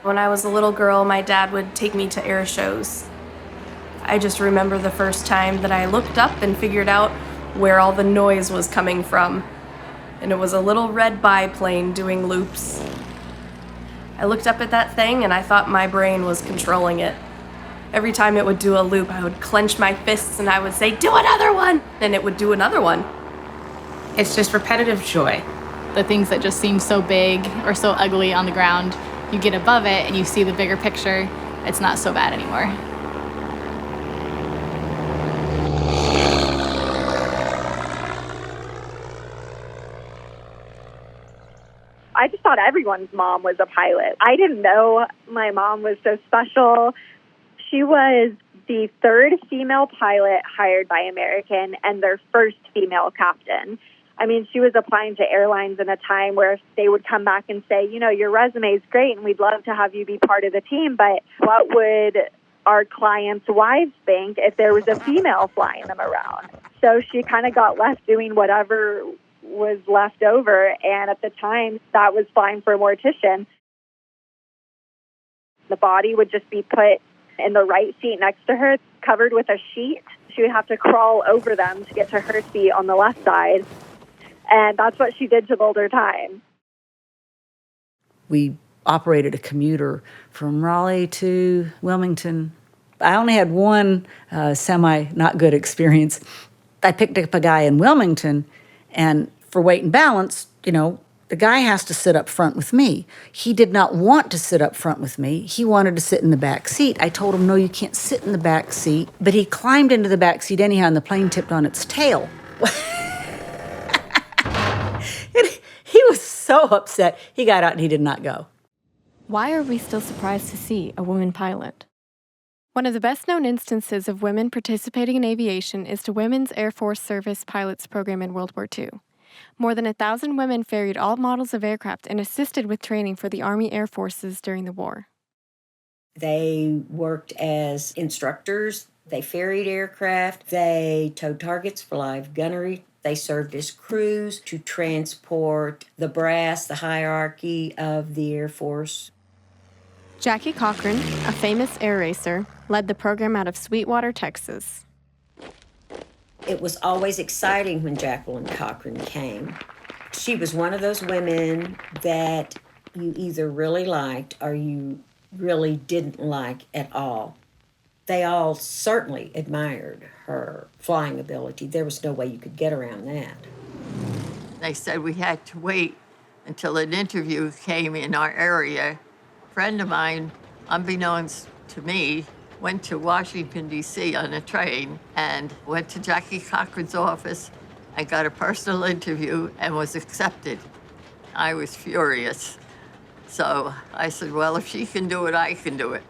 When I was a little girl, my dad would take me to air shows. I just remember the first time that I looked up and figured out where all the noise was coming from. And it was a little red biplane doing loops. I looked up at that thing and I thought my brain was controlling it. Every time it would do a loop, I would clench my fists and I would say, "Do another one!" And it would do another one. It's just repetitive joy. The things that just seem so big or so ugly on the ground, you get above it and you see the bigger picture. It's not so bad anymore. I just thought everyone's mom was a pilot. I didn't know my mom was so special. She was the third female pilot hired by American and their first female captain. I mean, she was applying to airlines in a time where they would come back and say, you know, your resume is great and we'd love to have you be part of the team, but what would our clients' wives think if there was a female flying them around? So she kind of got left doing whatever was left over, and at the time, that was flying for a mortician. The body would just be put in the right seat next to her, covered with a sheet. She would have to crawl over them to get to her seat on the left side. And that's what she did to the older time. We operated a commuter from Raleigh to Wilmington. I only had one not good experience. I picked up a guy in Wilmington, and for weight and balance, you know, the guy has to sit up front with me. He did not want to sit up front with me. He wanted to sit in the back seat. I told him, no, you can't sit in the back seat. But he climbed into the back seat anyhow, and the plane tipped on its tail. He was so upset. He got out and he did not go. Why are we still surprised to see a woman pilot? One of the best-known instances of women participating in aviation is the Women's Airforce Service Pilots program in World War II. More than 1,000 women ferried all models of aircraft and assisted with training for the Army Air Forces during the war. They worked as instructors. They ferried aircraft. They towed targets for live gunnery. They served as crews to transport the brass, the hierarchy of the Air Force. Jackie Cochran, a famous air racer, led the program out of Sweetwater, Texas. It was always exciting when Jacqueline Cochran came. She was one of those women that you either really liked or you really didn't like at all. They all certainly admired her flying ability. There was no way you could get around that. They said we had to wait until an interview came in our area. A friend of mine, unbeknownst to me, went to Washington, D.C. on a train and went to Jackie Cochran's office and got a personal interview and was accepted. I was furious. So I said, well, if she can do it, I can do it.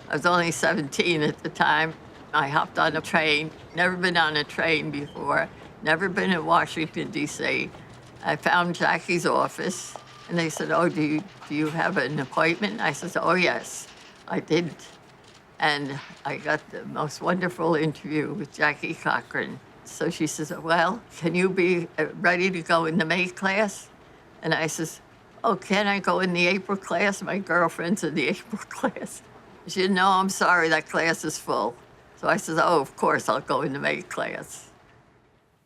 I was only 17 at the time. I hopped on a train, never been on a train before, never been in Washington, D.C. I found Jackie's office, and they said, oh, do you have an appointment? I said, oh, yes, I did. And I got the most wonderful interview with Jackie Cochran. So she says, well, can you be ready to go in the May class? And I says, oh, can I go in the April class? My girlfriend's in the April class. She said, no, I'm sorry, that class is full. So I said, oh, of course, I'll go in the May class.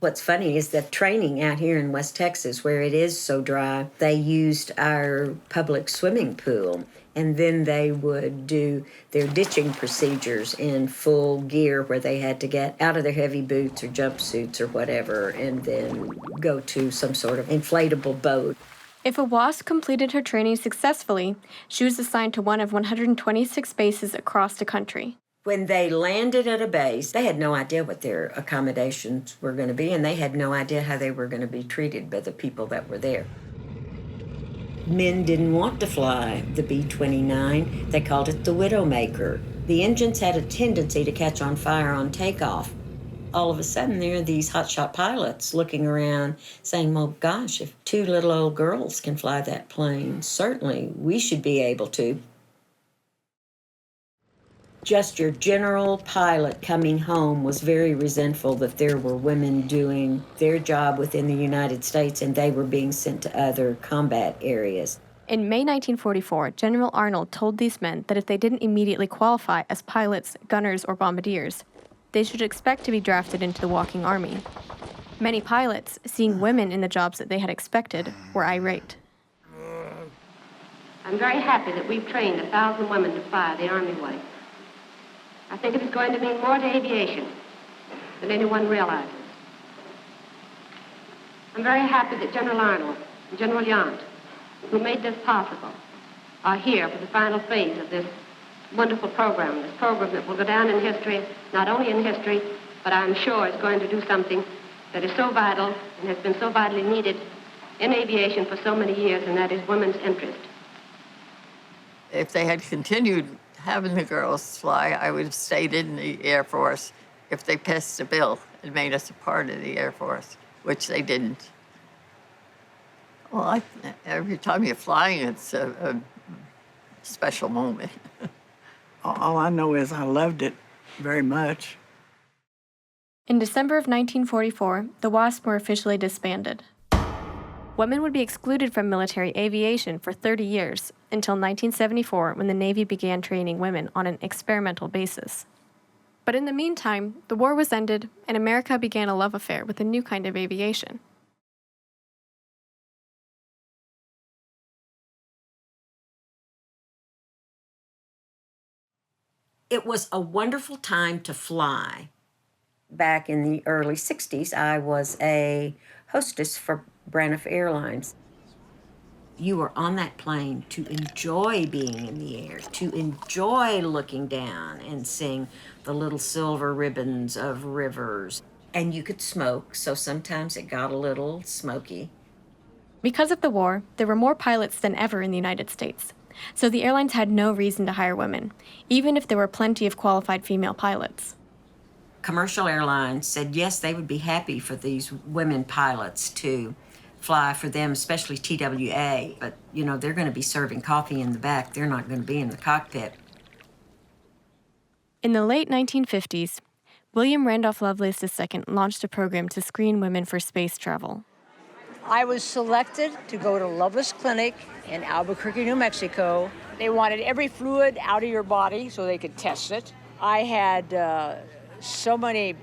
What's funny is that training out here in West Texas, where it is so dry, they used our public swimming pool. And then they would do their ditching procedures in full gear where they had to get out of their heavy boots or jumpsuits or whatever and then go to some sort of inflatable boat. If a WASP completed her training successfully, she was assigned to one of 126 bases across the country. When they landed at a base, they had no idea what their accommodations were going to be, and they had no idea how they were going to be treated by the people that were there. Men didn't want to fly the B-29. They called it the Widowmaker. The engines had a tendency to catch on fire on takeoff. All of a sudden, there are these hotshot pilots looking around saying, well, gosh, if two little old girls can fly that plane, certainly we should be able to. Just your general pilot coming home was very resentful that there were women doing their job within the United States and they were being sent to other combat areas. In May 1944, General Arnold told these men that if they didn't immediately qualify as pilots, gunners, or bombardiers, they should expect to be drafted into the walking army. Many pilots, seeing women in the jobs that they had expected, were irate. I'm very happy that we've trained 1,000 women to fly the Army way. I think it is going to mean more to aviation than anyone realizes. I'm very happy that General Arnold and General Yount, who made this possible, are here for the final phase of this wonderful program, this program that will go down in history, not only in history, but I'm sure is going to do something that is so vital and has been so vitally needed in aviation for so many years, and that is women's interest. If they had continued having the girls fly, I would have stayed in the Air Force if they passed the bill and made us a part of the Air Force, which they didn't. Well, every time you're flying, it's a special moment. All I know is I loved it very much. In December of 1944, the WASP were officially disbanded. Women would be excluded from military aviation for 30 years, until 1974 when the Navy began training women on an experimental basis. But in the meantime, the war was ended, and America began a love affair with a new kind of aviation. It was a wonderful time to fly. Back in the early 60s, I was a hostess for Braniff Airlines. You were on that plane to enjoy being in the air, to enjoy looking down and seeing the little silver ribbons of rivers. And you could smoke, so sometimes it got a little smoky. Because of the war, there were more pilots than ever in the United States. So the airlines had no reason to hire women, even if there were plenty of qualified female pilots. Commercial airlines said yes, they would be happy for these women pilots to fly for them, especially TWA. But, you know, they're going to be serving coffee in the back. They're not going to be in the cockpit. In the late 1950s, William Randolph Lovelace II launched a program to screen women for space travel. I was selected to go to Lovelace Clinic in Albuquerque, New Mexico. They wanted every fluid out of your body so they could test it. I had so many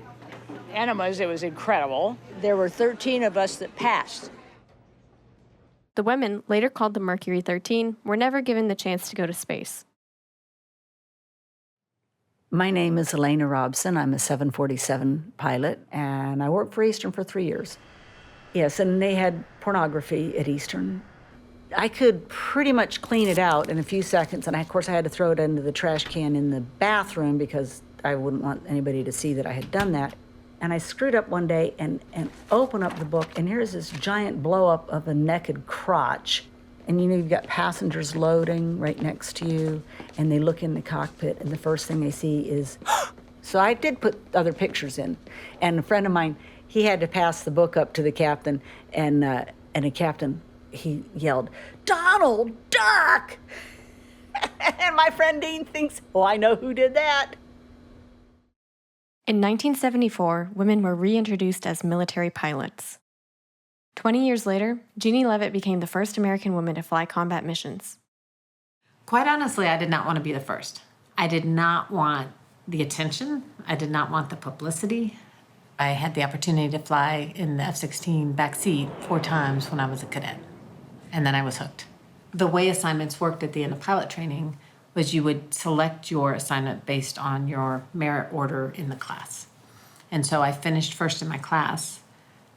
enemas, it was incredible. There were 13 of us that passed. The women, later called the Mercury 13, were never given the chance to go to space. My name is Elena Robson. I'm a 747 pilot, and I worked for Eastern for 3 years. Yes, and they had pornography at Eastern. I could pretty much clean it out in a few seconds, and of course I had to throw it into the trash can in the bathroom because I wouldn't want anybody to see that I had done that. And I screwed up one day and opened up the book, and here's this giant blow-up of a naked crotch. And you know, you've got passengers loading right next to you, and they look in the cockpit, and the first thing they see is... So I did put other pictures in. And a friend of mine, he had to pass the book up to the captain, and the captain, he yelled, "Donald Duck!" And my friend Dean thinks, oh, I know who did that. In 1974, women were reintroduced as military pilots. 20 years later, Jeannie Leavitt became the first American woman to fly combat missions. Quite honestly, I did not want to be the first. I did not want the attention. I did not want the publicity. I had the opportunity to fly in the F-16 backseat 4 times when I was a cadet, and then I was hooked. The way assignments worked at the end of pilot training was you would select your assignment based on your merit order in the class. And so I finished first in my class.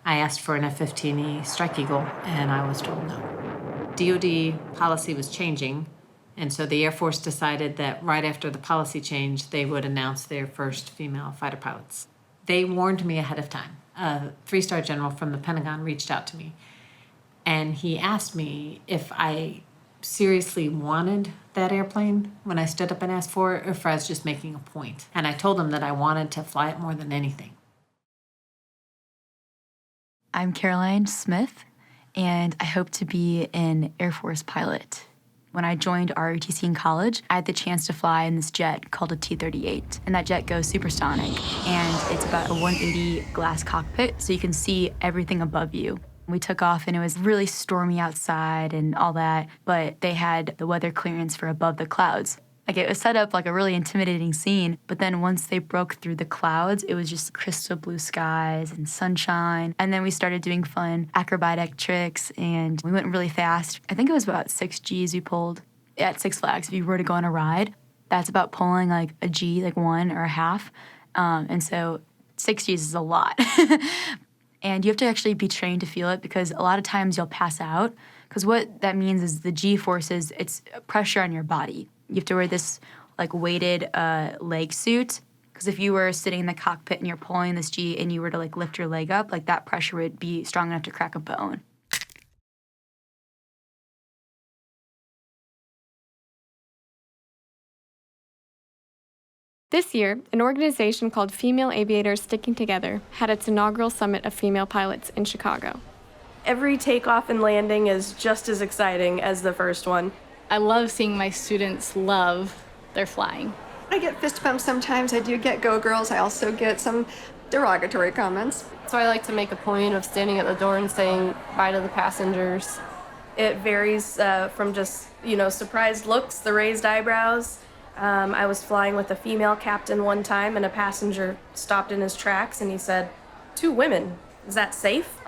I asked for an F-15E Strike Eagle, and I was told no. DoD policy was changing, and so the Air Force decided that right after the policy change, they would announce their first female fighter pilots. They warned me ahead of time. A 3-star general from the Pentagon reached out to me, and he asked me if I seriously wanted that airplane when I stood up and asked for it, or if I was just making a point. And I told him that I wanted to fly it more than anything. I'm Caroline Smith, and I hope to be an Air Force pilot. When I joined ROTC in college, I had the chance to fly in this jet called a T-38, and that jet goes supersonic, and it's about a 180 glass cockpit, so you can see everything above you. We took off and it was really stormy outside and all that, but they had the weather clearance for above the clouds. Like it was set up like a really intimidating scene, but then once they broke through the clouds, it was just crystal blue skies and sunshine. And then we started doing fun acrobatic tricks and we went really fast. I think it was about 6 Gs we pulled at Six Flags. If you were to go on a ride, that's about pulling like a G, like 1 or a half. And so 6 Gs is a lot. And you have to actually be trained to feel it because a lot of times you'll pass out. Because what that means is the G forces, it's pressure on your body. You have to wear this like weighted leg suit. Because if you were sitting in the cockpit and you're pulling this G and you were to like lift your leg up, like that pressure would be strong enough to crack a bone. This year, an organization called Female Aviators Sticking Together had its inaugural summit of female pilots in Chicago. Every takeoff and landing is just as exciting as the first one. I love seeing my students love their flying. I get fist bumps sometimes. I do get go girls. I also get some derogatory comments. So I like to make a point of standing at the door and saying bye to the passengers. It varies from just, surprised looks, the raised eyebrows. I was flying with a female captain one time and a passenger stopped in his tracks and he said, 2 women, is that safe?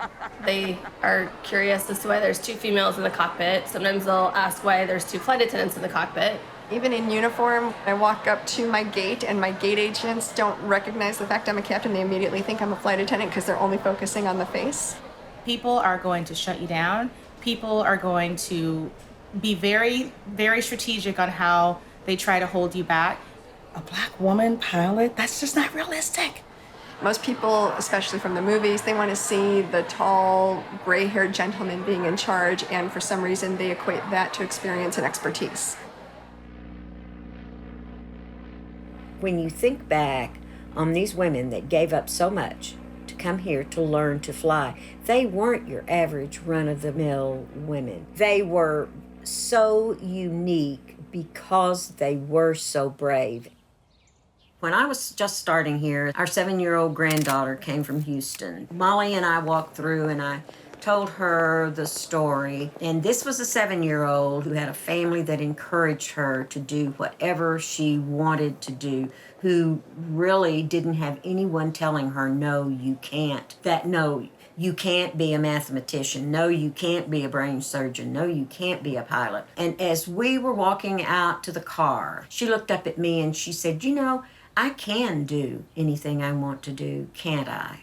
They are curious as to why there's 2 females in the cockpit. Sometimes they'll ask why there's 2 flight attendants in the cockpit. Even in uniform, I walk up to my gate and my gate agents don't recognize the fact I'm a captain. They immediately think I'm a flight attendant because they're only focusing on the face. People are going to shut you down. People are going to be very, very strategic on how they try to hold you back. A Black woman pilot, that's just not realistic. Most people, especially from the movies, they want to see the tall, gray-haired gentleman being in charge, and for some reason they equate that to experience and expertise. When you think back on these women that gave up so much to come here to learn to fly, they weren't your average run-of-the-mill women. They were so unique because they were so brave. When I was just starting here, our 7-year-old granddaughter came from Houston. Molly and I walked through and I told her the story. And this was a 7-year-old who had a family that encouraged her to do whatever she wanted to do, who really didn't have anyone telling her, no, you can't. No, you can't be a mathematician. No, you can't be a brain surgeon. No, you can't be a pilot. And as we were walking out to the car, she looked up at me and she said, I can do anything I want to do, can't I?